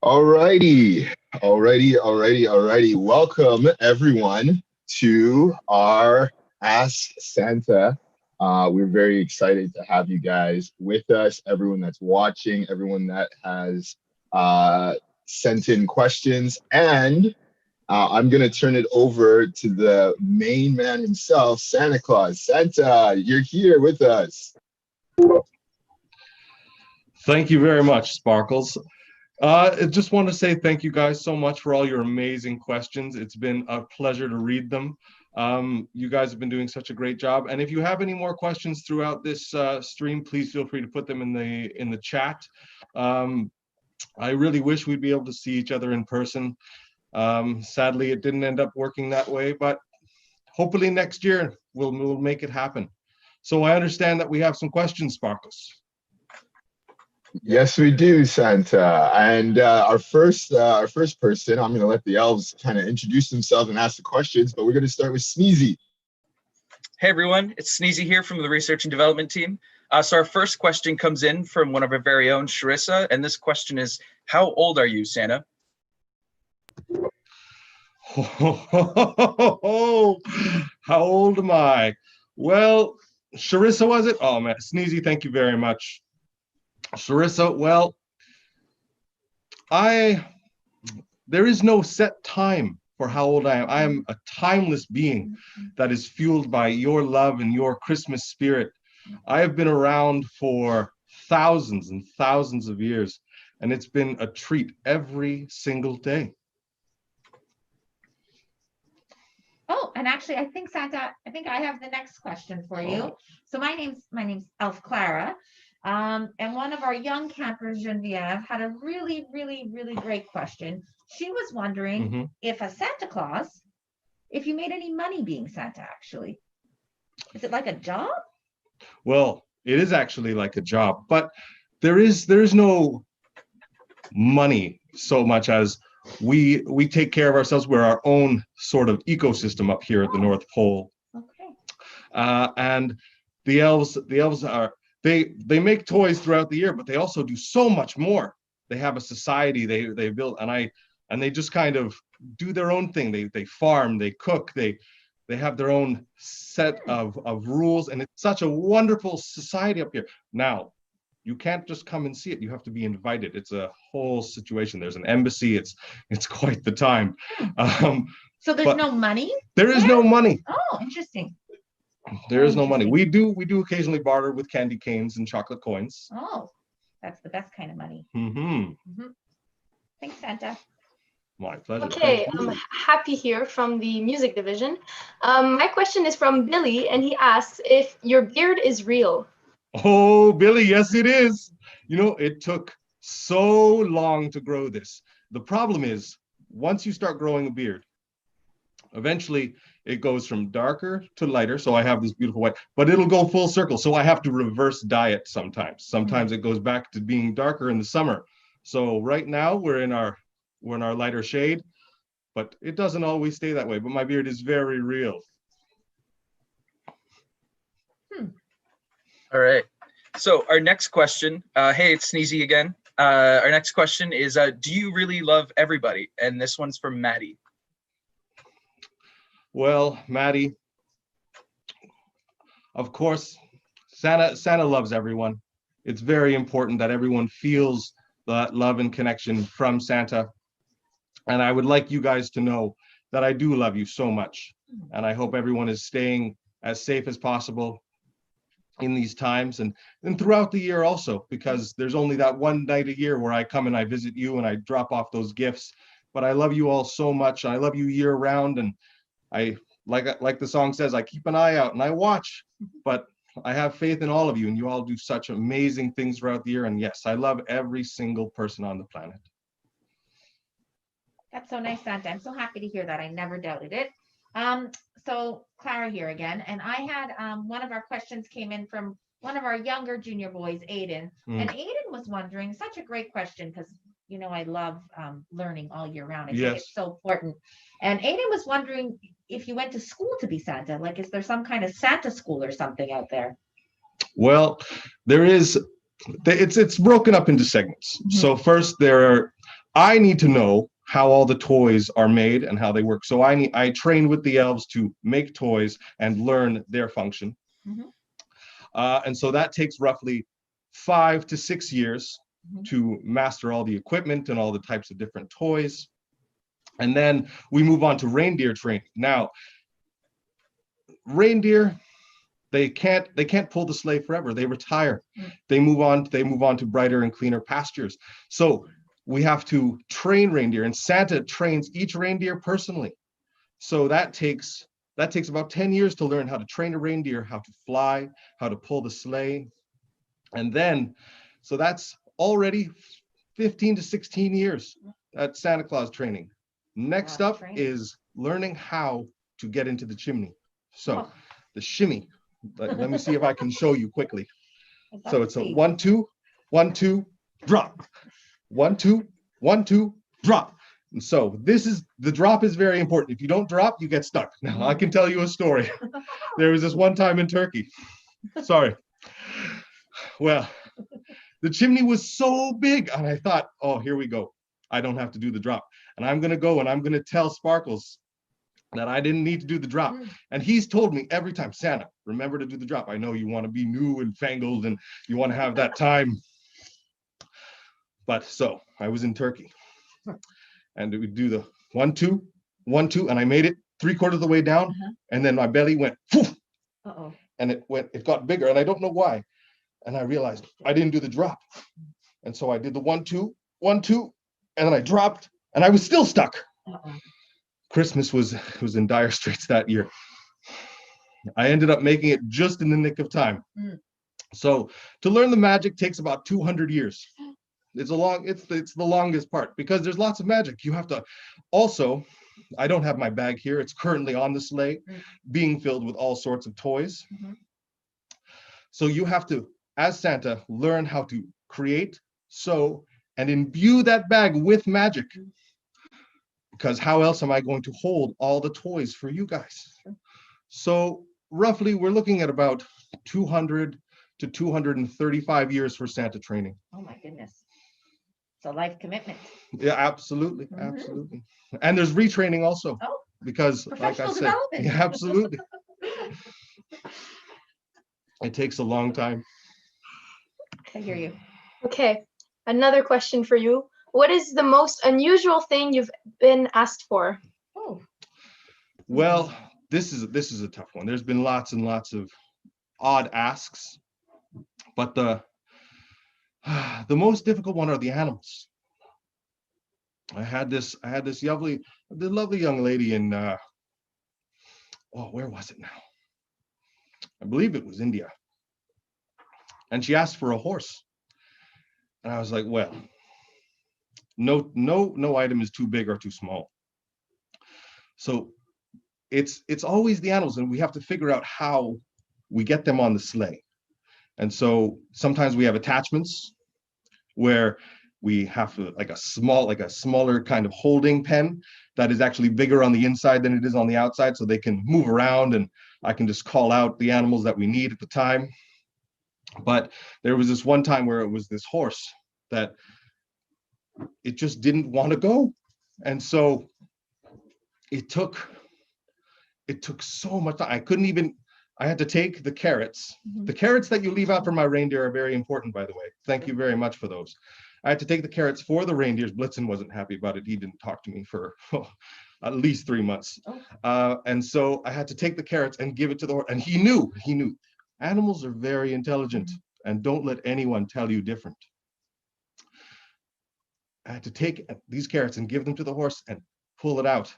Alrighty. Welcome everyone to our Ask Santa. We're very excited to have you guys with us. Everyone that's watching, everyone that has sent in questions, and I'm gonna turn it over to the main man himself, Santa Claus. Santa, you're here with us. Thank you very much, Sparkles. I just want to say thank you guys so much for all your amazing questions. It's been a pleasure to read them. You guys have been doing such a great job. And if you have any more questions throughout this stream, please feel free to put them in the chat. I really wish we'd be able to see each other in person. Sadly, it didn't end up working that way, but hopefully next year we'll make it happen. So I understand that we have some questions, Sparkles. Yes, we do, Santa. And our first person, I'm going to let the elves kind of introduce themselves and ask the questions, but we're going to start with Sneezy. Hey everyone, it's Sneezy here from the Research and Development team. So our first question comes in from one of our very own, Sharissa, and this question is, how old are you, Santa? How old am I? Well, Sharissa, was it? Oh man, Sneezy, thank you very much. Sharissa, well, there is no set time for how old I am. I am a timeless being that is fueled by your love and your Christmas spirit. I have been around for thousands and thousands of years, and it's been a treat every single day. Oh, and actually, I think Santa, I have the next question for you. Oh. So my name's Elf Clara. And one of our young campers, Genevieve, had a really great question. She was wondering if a Santa Claus, if you made any money being Santa, actually. Is it like a job? Well, it is actually like a job, but there is no money so much as we take care of ourselves. We're our own sort of ecosystem up here at the North Pole. Okay. And the elves are, they make toys throughout the year, but they also do so much more. They have a society they build, and they just kind of do their own thing. They farm, they cook, they have their own set of rules, and it's such a wonderful society up here. Now, you can't just come and see it. You have to be invited. It's a whole situation. There's an embassy. It's quite the time. So there's no money? There is no money. Oh, interesting. There is no money. We do occasionally barter with candy canes and chocolate coins. Oh, that's the best kind of money. Thanks, Santa. My pleasure. Okay, I'm Happy here from the music division. My question is from Billy, and he asks if your beard is real. Oh, Billy, yes, it is. You know, it took so long to grow this. The problem is, once you start growing a beard, eventually it goes from darker to lighter. So I have this beautiful white, but it'll go full circle. So I have to reverse dye it sometimes. Sometimes it goes back to being darker in the summer. So right now we're in our lighter shade, but it doesn't always stay that way. But my beard is very real. All right. So our next question, hey, it's Sneezy again. Our next question is, do you really love everybody? And this one's from Maddie. Well, Maddie, of course, Santa loves everyone. It's very important that everyone feels that love and connection from Santa. And I would like you guys to know that I do love you so much. And I hope everyone is staying as safe as possible in these times and throughout the year also, because there's only that one night a year where I come and I visit you and I drop off those gifts. But I love you all so much. I love you year round, and I like the song says, I keep an eye out and I watch, but I have faith in all of you, and you all do such amazing things throughout the year. And yes, I love every single person on the planet. That's so nice, Santa. I'm so happy to hear that. I never doubted it. So Clara here again, and I had one of our questions came in from one of our younger junior boys, Aiden, and Aiden was wondering, such a great question, because you know I love learning all year round. I think it's so important. And Aiden was wondering if you went to school to be Santa. Like, is there some kind of Santa school or something out there? Well, there is. It's broken up into segments. So first there are I need to know how all the toys are made and how they work. So I train with the elves to make toys and learn their function. Mhm. And so that takes roughly 5 to 6 years Mhm. to master all the equipment and all the types of different toys. And then we move on to reindeer training. Now, reindeer, they can't pull the sleigh forever. They retire. They move on to brighter and cleaner pastures. So we have to train reindeer, and Santa trains each reindeer personally. So that takes about 10 years to learn how to train a reindeer, how to fly, how to pull the sleigh. And then, so that's already 15 to 16 years at Santa Claus training. Next Wow, up training. is learning how to get into the chimney. So Oh. the shimmy, let me see if I can show you quickly. I'd love So to it's a see. 1, 2, 1, 2, drop. 1, 2, 1, 2, drop. And so the drop is very important. If you don't drop, you get stuck. Now I can tell you a story. There was this one time in Turkey. Sorry. Well, the chimney was so big, and I thought, oh, here we go. I don't have to do the drop. And I'm gonna go and I'm gonna tell Sparkles that I didn't need to do the drop. And he's told me every time, Santa, remember to do the drop. I know you want to be new and fangled and you want to have that time. But so I was in Turkey and we do the 1, 2, 1, 2, and I made it 3/4 of the way down. And then my belly went, poof, Uh-oh. and it got bigger, and I don't know why. And I realized I didn't do the drop. And so I did the 1, 2, 1, 2, and then I dropped, and I was still stuck. Uh-oh. Christmas was in dire straits that year. I ended up making it just in the nick of time. So to learn the magic takes about 200 years. It's the longest part because there's lots of magic. You have to also, I don't have my bag here. It's currently on the sleigh, being filled with all sorts of toys. So you have to, as Santa, learn how to create, sew, and imbue that bag with magic. Because how else am I going to hold all the toys for you guys? So roughly, we're looking at about 200 to 235 years for Santa training. Oh my goodness. It's a life commitment. Yeah, absolutely, absolutely. And there's retraining also. Oh, because like I professional said, development. yeah, absolutely. It takes a long time. I hear you. Okay, another question for you. What is the most unusual thing you've been asked for? Oh, Well, this is a tough one. There's been lots and lots of odd asks, but the most difficult one are the animals. I had this lovely young lady in where was it now? I believe it was India. And she asked for a horse. And I was like, well, no item is too big or too small. So it's always the animals, and we have to figure out how we get them on the sleigh. And so sometimes we have attachments where we have like a smaller kind of holding pen that is actually bigger on the inside than it is on the outside, so they can move around and I can just call out the animals that we need at the time. But there was this one time where it was this horse that it just didn't want to go. And so it took so much time. I had to take the carrots. The carrots that you leave out for my reindeer are very important, by the way. Thank you very much for those. I had to take the carrots for the reindeers. Blitzen wasn't happy about it. He didn't talk to me for at least 3 months. And so I had to take the carrots and give it to the horse. And he knew. Animals are very intelligent, and don't let anyone tell you different. I had to take these carrots and give them to the horse and pull it out.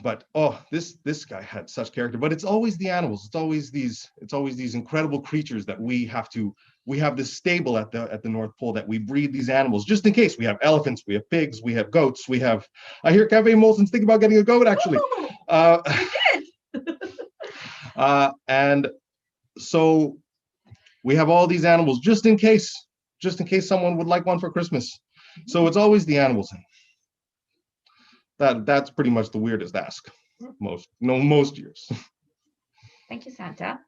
But this guy had such character. But it's always the animals. It's always these incredible creatures that we have this stable at the North Pole that we breed these animals just in case. We have elephants, we have pigs, we have goats, I hear Camp Amy Molson's thinking about getting a goat actually. And so we have all these animals just in case someone would like one for Christmas. So it's always the animals. That's pretty much the weirdest ask most years. thank you, Santa.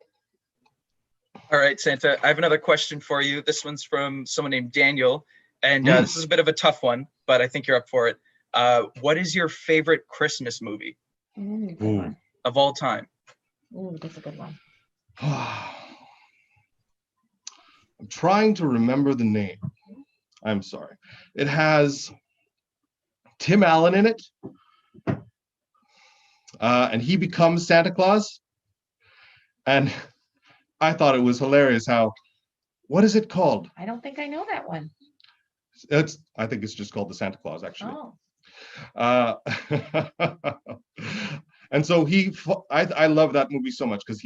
All right, Santa, I have another question for you. This one's from someone named Daniel. And this is a bit of a tough one, but I think you're up for it. What is your favorite Christmas movie Good one. of all time? Ooh, that's a good one. I'm trying to remember the name. I'm sorry. It has Tim Allen in it. And he becomes Santa Claus. And I thought it was hilarious how, what is it called? I don't think I know that one. I think it's just called the Santa Claus, actually. Oh. And so I love that movie so much because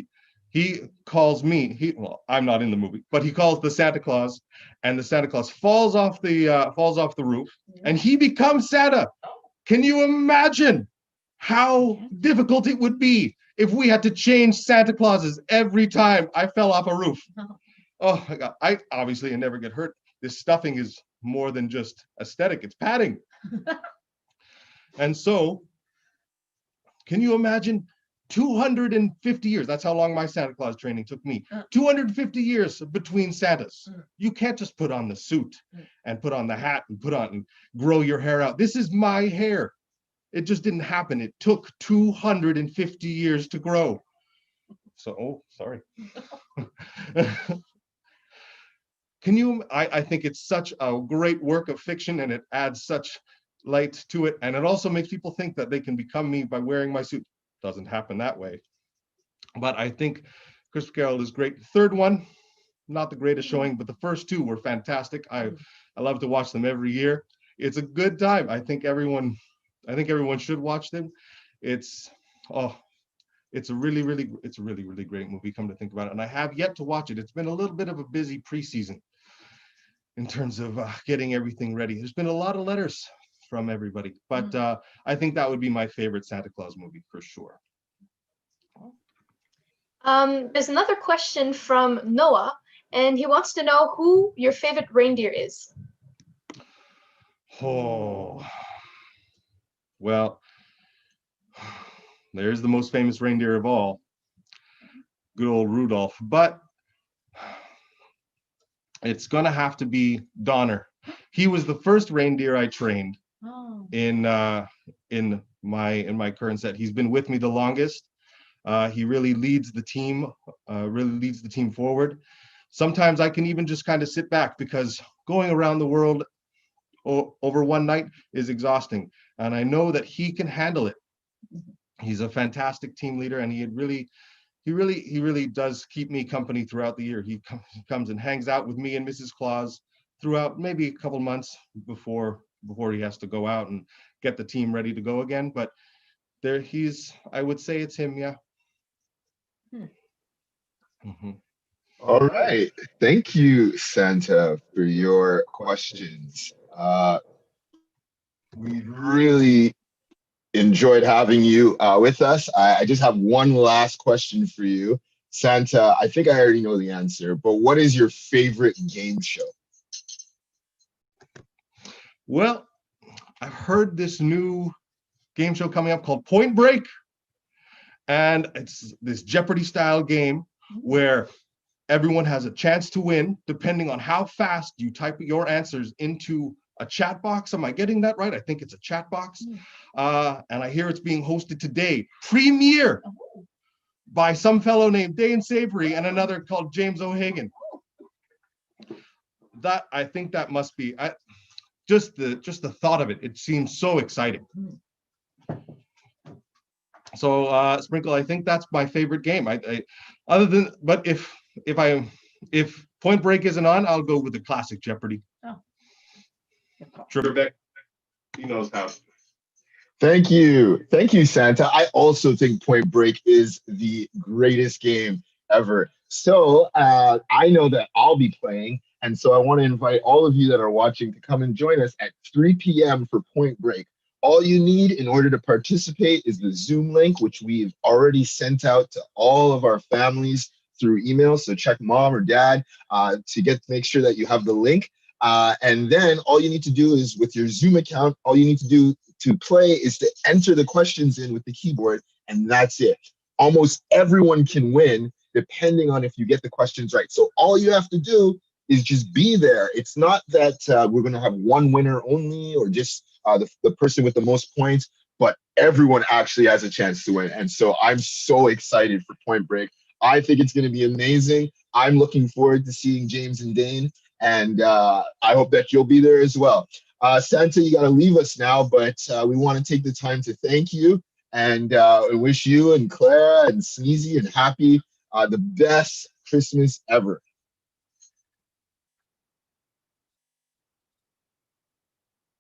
he calls me, well, I'm not in the movie, but he calls the Santa Claus, and the Santa Claus falls off the roof, and he becomes Santa. Can you imagine how difficult it would be if we had to change Santa Clauses every time I fell off a roof? Oh my God, I obviously never get hurt. This stuffing is more than just aesthetic, it's padding. And so, can you imagine 250 years? That's how long my Santa Claus training took me. 250 years between Santas. You can't just put on the suit and put on the hat and grow your hair out. This is my hair. It just didn't happen. It took 250 years to grow. So, sorry. I think it's such a great work of fiction, and it adds such light to it. And it also makes people think that they can become me by wearing my suit. Doesn't happen that way. But I think Christmas Carol is great. Third one, not the greatest showing, but the first two were fantastic. I love to watch them every year. It's a good time. I think everyone should watch them. It's a really great movie, come to think about it. And I have yet to watch it. It's been a little bit of a busy preseason in terms of getting everything ready. There's been a lot of letters from everybody, but I think that would be my favorite Santa Claus movie for sure. There's another question from Noah, and he wants to know who your favorite reindeer is. Oh, well, there's the most famous reindeer of all, good old Rudolph, but it's gonna have to be Donner. He was the first reindeer I trained in my current set. He's been with me the longest. He really leads the team, forward. Sometimes I can even just kind of sit back because going around the world over one night is exhausting, and I know that he can handle it. He's a fantastic team leader, and he really does keep me company throughout the year. He comes and hangs out with me and Mrs. Claus throughout maybe a couple months before he has to go out and get the team ready to go again. But I would say it's him, yeah. All right. Thank you, Santa, for your questions. We really enjoyed having you with us. I just have one last question for you. Santa, I think I already know the answer, but what is your favorite game show? Well, I've heard this new game show coming up called Point Break. And it's this Jeopardy style game where everyone has a chance to win depending on how fast you type your answers into a chat box. Am I getting that right? I think it's a chat box. And I hear it's being hosted today. Premiere by some fellow named Dane Savory and another called James O'Hagan. I think that must be just the thought of it. It seems so exciting. So Sprinkle, I think that's my favorite game. But if Point Break isn't on, I'll go with the classic Jeopardy. Trebek, he knows how. Thank you, Santa. I also think Point Break is the greatest game ever. So I know that I'll be playing, and so I want to invite all of you that are watching to come and join us at 3 p.m. for Point Break. All you need in order to participate is the Zoom link, which we've already sent out to all of our families through email. So check mom or dad to make sure that you have the link. And then all you need to do is with your Zoom account, all you need to do to play is to enter the questions in with the keyboard, and that's it. Almost everyone can win depending on if you get the questions right. So all you have to do is just be there. It's not that we're going to have one winner only, or just the person with the most points, but everyone actually has a chance to win. And so I'm so excited for Point Break. I think it's going to be amazing. I'm looking forward to seeing James and Dane, and I hope that you'll be there as well. Santa, you got to leave us now, but we want to take the time to thank you and wish you and Clara and Sneezy and Happy the best Christmas ever.